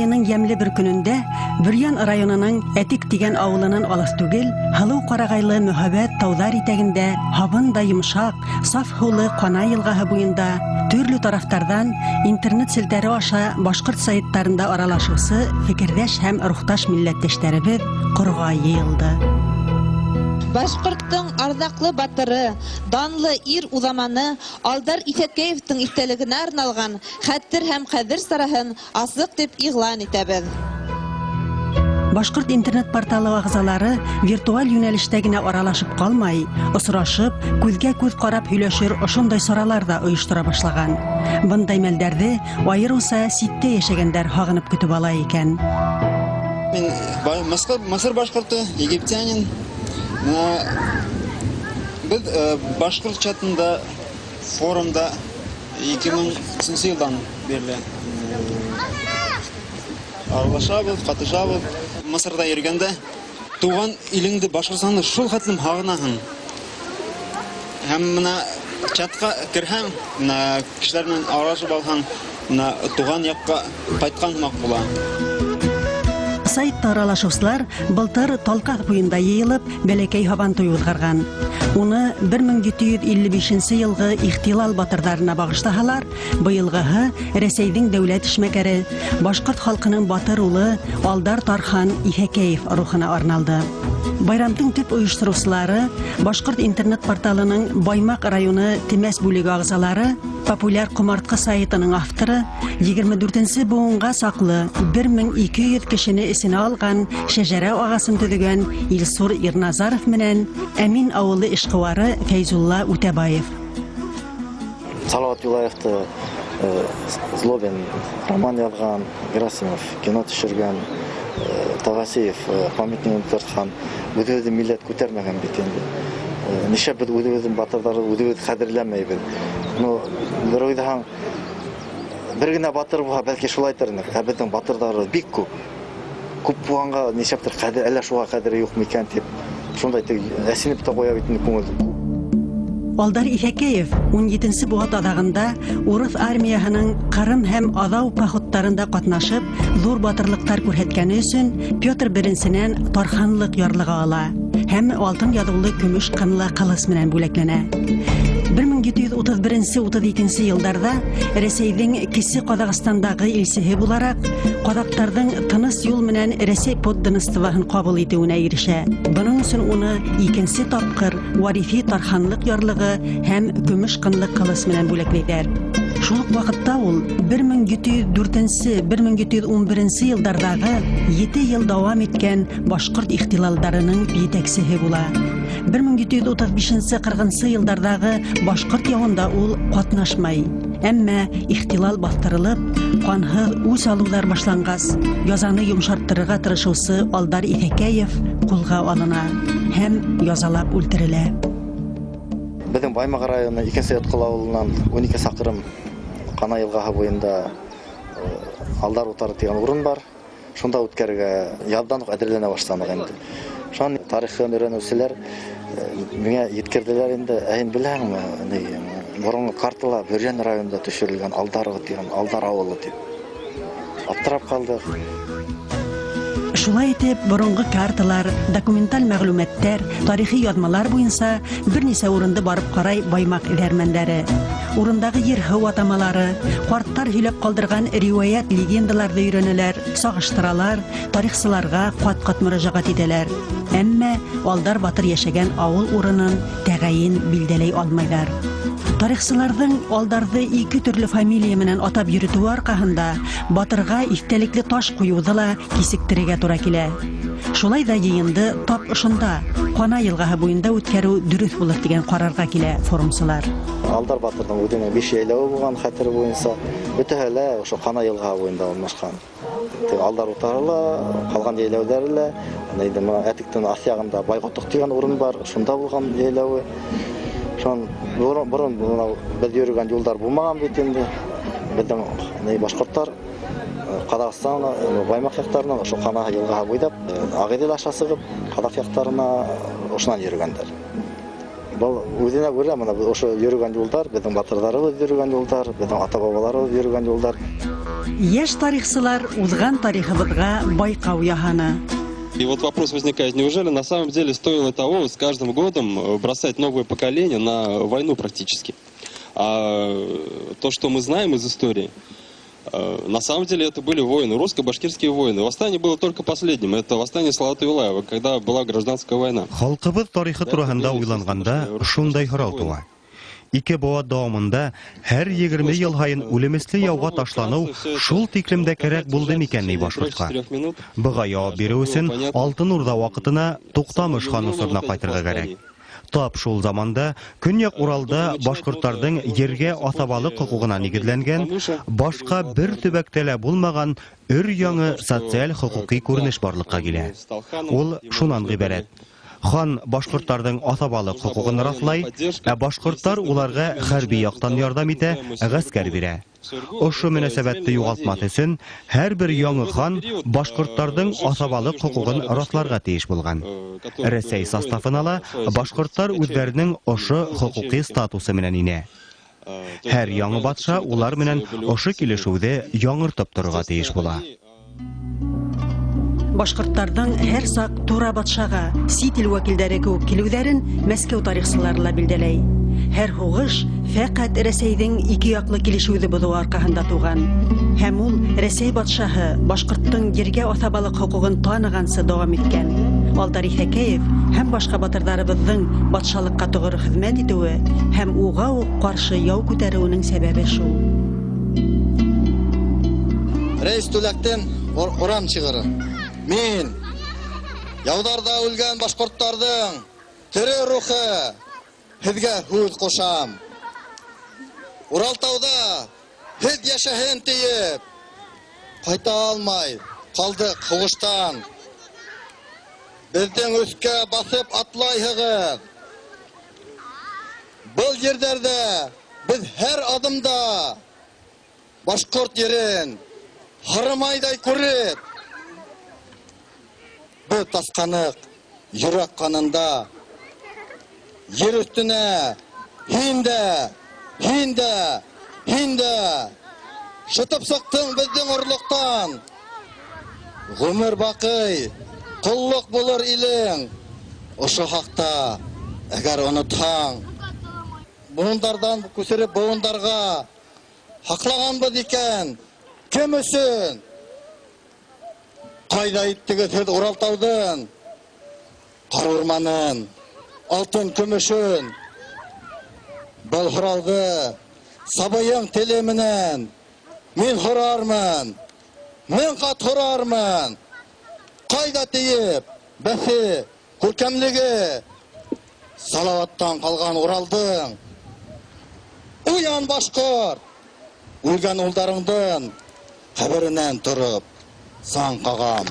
айының ямлы бір күнінде Бүрян районының Әтик деген авылының алыс түгел, Халу Қарағайлы мөхәббәт таудар итәгендә һавында йомшак, саф һулы Кана елгаһы буенда төрле тарафтардан интернет селтәре аша башкорт сайтларында аралашусы фикердәш һәм рухташ милләттәшләребез корга йыелды. Башкорттың ардаклы батыры, данлы ир узаманы Алдар Исәкәевтің истәлегенә арналган хәттер һәм кадер сараһын асык дип игълан итәбез. Башкорт интернет порталы агзалары виртуаль юнәлештә генә аралашып калмай, осрашып, күзгә күз карап һөйләшер ошондай саралар да оештыра башлаган. Бындай мәлдәрне айрылса ситтә яшәгәннәр хагынып көтеп ала икән. Мен Мысыр башкорты, египтянин. Biz Башкорт чатында форумда 2000 елдан бері аралашабыз, катышабыз. Мысырда йөргәндә туган илеңде башкарсаң шул хәтлем хагынаһың. Һәм менә чатка кирһәң, менә кешеләр белән аралашып алһаң, менә туган якка кайткан мак була. Сайтта аралашучылар былтыр Талках буенда йыелып, бәләкәй һабан туй узгарган. Уны 1755 елгы ихтилал батырларына багыштаһалар, быелгыһы Рәсәйнең дәүләт эшмәкәре, башкорт халкының батыр улы Алдар Тархан Исәкәев рухына арналды. Байрамның төп оештыручылары Башкорт интернет порталының Баймак районы Тимәс бүлеге агзалары, популяр кумартка сайтының авторы, 24нче буынга саклы 1200 кешене исенә алган шәҗәрә агасын төзегән Илсур Ирназаров менән Әмин авылы эшкуары Фәйзулла Үтәбаев. Салават Юлаевты Злобин роман язган, Герасимов кино төшергән, Тавасиев памятник тартқан, үзе милләт күтәрмәгән бит инде. Нишләп без үзебезнең батырларны үзебез кадерләмәйбез? Ну, бер уйдаһаң, бер генә батыр булса, бәлки шулайтыр инде. Ә безнең батырлар бик күп. Күп булганга нишләптер кадер, әллә шуга кадере юк микән дип, шундай әсинеп тә куя бит инде күңел. Алдар Исәкәев 17нче буат адагында урыс армиясының Кырым һәм Азау походларында катнашып, зур батырлыктар күрсәткәне өчен Петр I-нән Тарханлык ярлыгы ала һәм алтын ядулы көмеш кынлы кылыч менән бүләкләнә. 1731-32 елларда Рәсәйнең Кече Казакъстандагы илчеһе буларак, казактарның тыныс юл менән Рәсәй подданствосын кабул итүенә ирешә. Буның өчен уны икенче тапкыр Варифи Тарханлык ярлыгы һәм көмеш кынлы кылыч менән бүләкләйләр. Шул ук вакытта ул 1704-1711 еллардагы 7 ел дәвам иткән башкорт ихтилалларының җитәкчесе була. 1735-40 еллардагы башкорт явында ул катнашмай. Әмма ихтилал бастырылып, канһыз үз алулар башлангас, язаны йомшарттырырга тырышучы Алдар Исәкәев кулга алына һәм язалап үлтерелә. Безнең Баймак районы 2 Сәйяткол авылыннан 12 сакрым Кана елгаһы буенда Алдар утары дигән урын бар. Шунда үткәргә ябдан ук әзерләнә башланык инде. Шуның тарихын өйрәнүчеләр миңа yetkirdiler инде. Әйин беләңме, борынгы картала Бүрян районында төшерелгән Алдар дигән Алдар авылы дип. Аптырап калдык. Шулай итеп, борынгы карталар, документаль мәгълүматлар, тарихи язмалар буенча берничә урында барып карай Баймак эдәрмәннәре. Урындагы ер-һыу атамалары, карттар һөйләп калдырган риваят легендаларда өйрәнәләр, сагыштыралар, тарихчыларга кат-кат мөрәҗәгать итәләр. Әмма Алдар батыр яшәгән авыл урынын тәгаен билдәләй алмайлар. Тарихчыларның Алдарды 2 төрле фамилия менән атап йөртүе аркаһында батырга истәлекле таш куюды ла кисектерергә туры килә. Шулай да йыенды тап ошында, Кана елгаһы буенда үткәрү дөрес булыр дигән карарга килә форумчылар. Алдар батырның үзенә 5 яйлавы булган хәтер буенча, бөтәһелә ошо Кана елгаһы буенда урнашкан. Алдар утарыла, калган яйлаулары Әтиктән асягында Байготык дигән урын бар, шунда булган яйлавы. Шон борын без йөргән юлдар булмаган бит инде. Безнең башкортлар Казакъстан, Баймак яктарына, ошо Кана елгаһы буйлап, Агыйдел аша сыгып, Казак яктарына ошонан йөргәннәр. Бу үзенә күрә менә ошо йөргән юлдар, безнең батырларыбыз йөргән юлдар, безнең ата-бабаларыбыз йөргән юлдар. Яшь тарихсылар узган тарихыбызга байкау яһаны. И вот вопрос возникает, неужели на самом деле стоило того с каждым годом бросать новое поколение на войну практически? А то, что мы знаем из истории, на самом деле это были войны, русско-башкирские войны. Восстание было только последним, это восстание Салавата Юлаева, когда была гражданская война. Халкыбыз тарихы турында уйланганда шундай сорау туа. Ике буа дәвамында һәр 20 ел һайын үлемесле яуга ташлану шул тиклемдә кирәк булды микәнни башкортка. Буга яуап бирү өчен Алтын Урда вакытына Туктамыш хан усырына кайтырга кирәк. Тап шул заманда Көньяк Уралда башкортларның ергә атабалык хукугына нигезләнгән, башка бер төбәктә булмаган өр-яңы социаль хукукый күренеш барлыкка килә. Ул шуннан гыйбарәт. Хан башкортларның атабалык хукугын раслай, ә башкортлар уларга хәрби яктан ярдәм итә, гаскәр бирә. Ошы мөнәсәбәтте югалтмас өчен һәрбер яңы хан башкортларның атабалык хукугын расларга тиеш булган. Рәсәй составына ла башкортлар үзләренең ошы хукукый статусы менән инә. Һәр яңы батша улар менән ошы килешүдә яңыртып торырга тиеш була. Башкортларның һәр сак тура батшага, сит ил вәкилләре күп килүләрен Мәскәү тарихчылары билдәләй. Һәр хугыш фәкать Рәсәйнең ике яклы килешүде булуы аркасында туган. Һәм ул Рәсәй батшаһы башкорттың ергә атабалык хукугын таныгансы дәвам иткән. Алдар Исәкәев һәм башка батырларыбызның батшалыкка тугры хезмәт итүе һәм уга ук каршы яу күтәрүенең сәбәбе шул. Рәис Түләктән урам чыгыры. Мен яударда үлгән башкортларның тере рухы һезгә һүз кушам. Уралтауда һез яшәһен тиеп кайта алмай калдык хугыштан. Безнең өскә басып атлайһыгыз. Бұл җирләрдә без һәр адымда башкорт ерен харымайдай күреп, бұл тасқанық йөрәк канында yer üstüne hinde şıtıp sıktın bizden urluktan. Gümür bakıy kulluk bulur ilin uşu hakta eğer unutan. Bunlardan küsürüp boğundarga haklagan biz iken kim üçün? Kayda ittiği siz Uraltau'dan Karurmanın altın kümüşün bal huraldı sabayın teleminen min hurarmın min kat hurarmın kayda deyip besi kurkemligi salavattan kalgan Uraldın uyan başkor ulgan uldarыңдın haberinden turup san kağam.